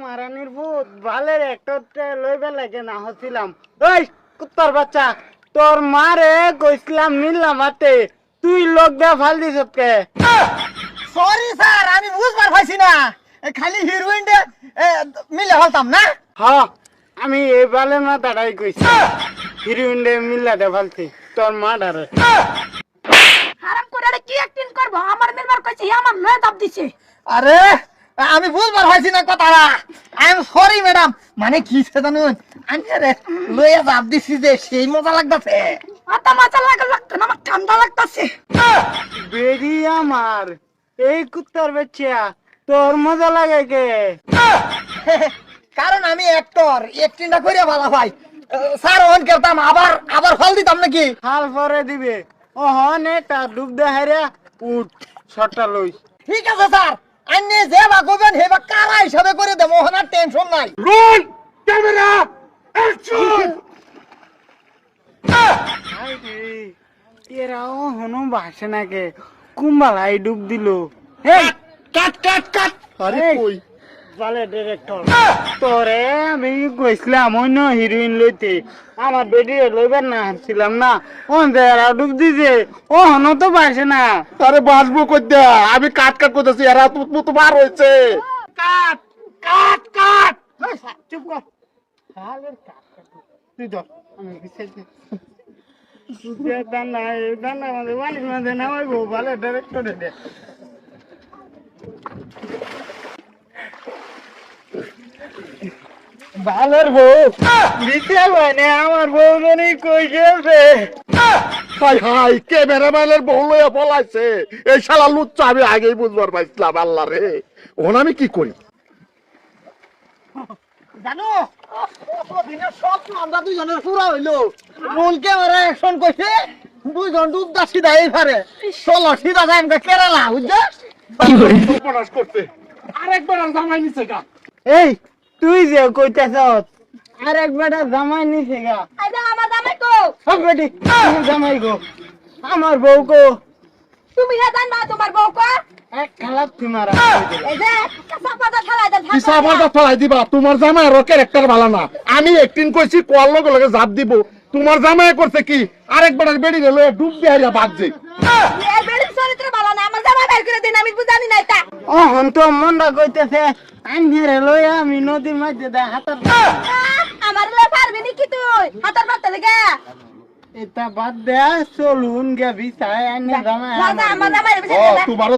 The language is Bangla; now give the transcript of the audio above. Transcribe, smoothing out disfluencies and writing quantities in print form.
মারানির ভূত বালের একটা লইবে লাগে না হচ্ছিলাম। ওই কুত্তার বাচ্চা, তোর মারে কইছিলাম মিললাম হাতে, তুই লোক দেয়া ফাল দিস কে? সরি স্যার, আমি বুঝবার পাইছি না, খালি হিরোইন দে মিলে হলতাম না। হ্যাঁ, আমি এই বালের মাথাটাই কইছি, হিরোইন রে মিল্লা দে ফালছি তোর মা ডারে। হারাম করে কি অ্যাক্টিং করব? আমার মেলবার কইছে আমার লয়ে দাব দিছে। আরে আমি বুঝবার পাইছি না কথাটা। আই এম সরি ম্যাডাম, মানে কি সে জানুন, আমি রে লইয়া যাব দিছি যে সেই মজা লাগতাছে। আতা মাথা লাগতো না, আমার ঠান্ডা লাগতাছে। বেরি আমার এই কুত্তার বাচ্চা, তোর মজা লাগে কে? কারণ আমি অ্যাক্টর, অ্যাক্টিংটা কইরা ভালো ভাই। স্যার অন করতাম, আবার আবার ফল দিতাম নাকি? হাল পরে দিবে। ও হনে তা ডুব দে হারে উঠ শটটা লই। ঠিক আছে স্যার, আইনে যে বা কইবেন হেবা কারা হিসাবে করে দেব, ওখানে টেনশন নাই। Roll camera action. এরাও হনো ভাসে নাকে, কুম্বালাই ডুব দিল। এই কাট কাট কাট। আরে কই বলে ডিরেক্টর, তোরে আমি কইছিলাম অন্য হিরোইন লইতে, আমার বেডি লইবার না ছিলাম না, ওন দেরা ডুব দিছে, ও হনো তো ভাসে না। আরে বাসবো কই দে, আমি কাট কাট করতেছি, এরা তো বার হয়েছে। কাট কাট কাট। চুপ কর। হালের কাট কাট। তুই ধর, আমি বিছাইছি। সুজে দানা আমাদের বাড়ির মধ্যে নামাইবো, ভালো ডিরেক্টরে দে। ভালোর বউ দিতে মানে আমার বউ মনে কই গেছে। হাই হাই, ক্যামেরাম্যানের বউ লইয়া পলাইছে। এই শালা লুচ্চা আমি আগেই বুঝবার পাইছিলাম। আল্লাহ রে, ওন আমি কি করি? জানো দিনের স্বপ্ন আমরা দুইজনের পুরা হইলো। মূল ক্যামেরা অ্যাকশন কইছে, দুইজন ডুবদা সিধা এই পারে, চলো সিধা যাই আমরা কেরালা, বুঝছো? সর্বনাশ করতে আরেকবার আর জামাই নিছে গা। এই তুই যে কইতেছ আর একবার জামাই নিছে গা। আইদা আমার জামাই কো? সব বেটি তুমি জামাই গো, আমার বউ গো। তুমি হে জানবা তোমার বউ কো? এক খালাপ তোমার এই যে কাঁচা ঠালাই দেন। কি সাবাটা ফলাই দিবা? তোমার জামাই আর ক্যারেক্টার ভালো না। আমি অ্যাক্টিং কইছি, কোয়ার লগে লগে জাপ দিব। তোমার জামাই করছে কি, আরেকবার বেড়ি রে লইয়া ডুব দিয়ে হারিয়া ভাগছে। এই বেড়ির চরিত্র ভালো না, আমার জামাই বের করে দিন, আমি বুঝানি না এটা। ও হন তো মনটা কইতেছে আইনের লইয়া আমি নদীর মাঝে দে হাতার। আমার লয়ে পারবি নি কি তুই? হাতার পাতে লাগা। এটা বাদ দে, চলুন গে বিছায় আইনে জামাই। আমার জামাই ও তোমার